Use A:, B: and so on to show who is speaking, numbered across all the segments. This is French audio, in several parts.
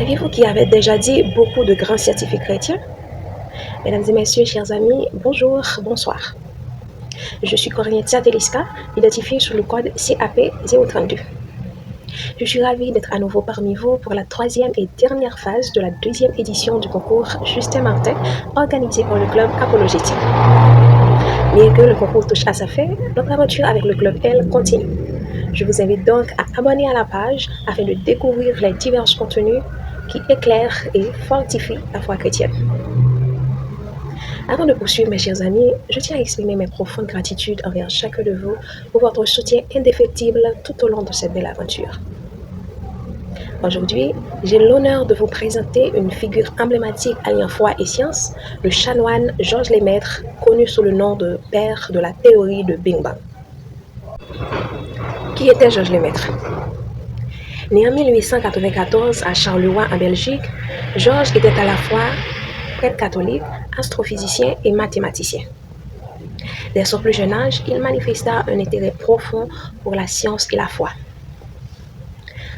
A: Saviez-vous qu'il y avait déjà dit beaucoup de grands scientifiques chrétiens? Mesdames et messieurs, chers amis, bonjour, bonsoir. Je suis Corinne Teliska, identifiée sur le code CAP 032. Je suis ravie d'être à nouveau parmi vous pour la troisième et dernière phase de la deuxième édition du concours Justin Martin, organisé par le club apologétique. Bien que le concours touche à sa fin, notre aventure avec le club L continue. Je vous invite donc à abonner à la page afin de découvrir les divers contenus qui éclairent et fortifient la foi chrétienne. Avant de poursuivre, mes chers amis, je tiens à exprimer mes profondes gratitudes envers chacun de vous pour votre soutien indéfectible tout au long de cette belle aventure. Aujourd'hui, j'ai l'honneur de vous présenter une figure emblématique alliant foi et science, le chanoine Georges Lemaître, connu sous le nom de père de la théorie de Big Bang. Qui était Georges Lemaître? Né en 1894 à Charleroi, en Belgique, Georges était à la fois prêtre catholique, astrophysicien et mathématicien. Dès son plus jeune âge, il manifesta un intérêt profond pour la science et la foi.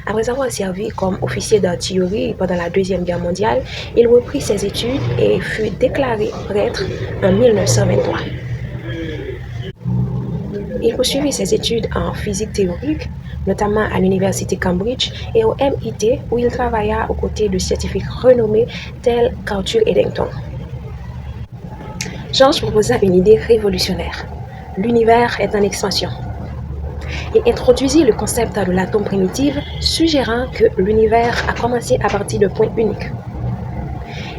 A: Après avoir servi comme officier d'artillerie pendant la Deuxième Guerre mondiale, il reprit ses études et fut déclaré prêtre en 1923. Il poursuivit ses études en physique théorique, notamment à l'université Cambridge et au MIT, où il travailla aux côtés de scientifiques renommés tels qu'Arthur Eddington. Georges proposa une idée révolutionnaire. L'univers est en expansion. Il introduisit le concept de l'atome primitif, suggérant que l'univers a commencé à partir de points uniques.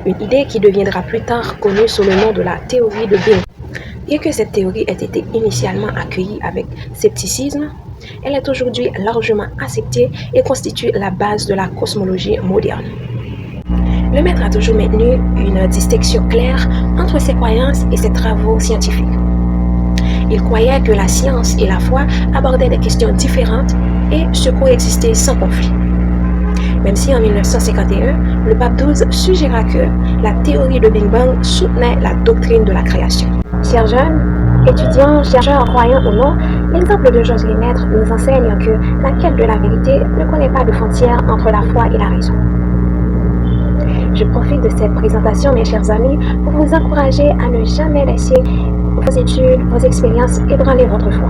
A: Une idée qui deviendra plus tard connue sous le nom de la théorie de Big. Bien que cette théorie ait été initialement accueillie avec scepticisme, elle est aujourd'hui largement acceptée et constitue la base de la cosmologie moderne. Lemaître a toujours maintenu une distinction claire entre ses croyances et ses travaux scientifiques. Il croyait que la science et la foi abordaient des questions différentes et se coexistaient sans conflit. Même si en 1951, le pape XII suggéra que la théorie de Big Bang soutenait la doctrine de la création. Chers jeunes, étudiants, chercheurs, croyants ou non, l'exemple de Georges Lemaître nous enseigne que la quête de la vérité ne connaît pas de frontières entre la foi et la raison. Je profite de cette présentation, mes chers amis, pour vous encourager à ne jamais laisser vos études, vos expériences ébranler votre foi.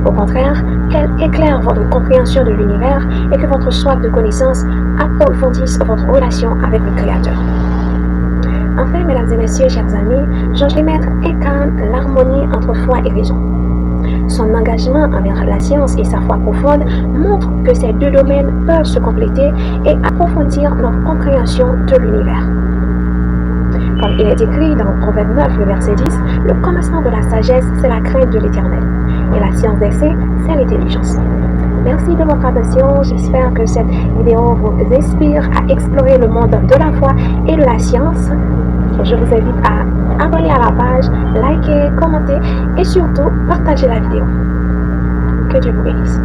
A: Au contraire, qu'elle éclaire votre compréhension de l'univers et que votre soif de connaissance approfondisse votre relation avec le Créateur. Enfin, mesdames et messieurs, chers amis, Georges Lemaître incarne l'harmonie entre foi et raison. Son engagement envers la science et sa foi profonde montrent que ces deux domaines peuvent se compléter et approfondir notre compréhension de l'univers. Comme il est écrit dans Proverbe 9, le verset 10, le commencement de la sagesse, c'est la crainte de l'Éternel, et la science d'essai, c'est l'intelligence. Merci de votre attention. J'espère que cette vidéo vous inspire à explorer le monde de la foi et de la science. Je vous invite à abonner à la page, liker, commenter et surtout partager la vidéo. Que Dieu vous bénisse.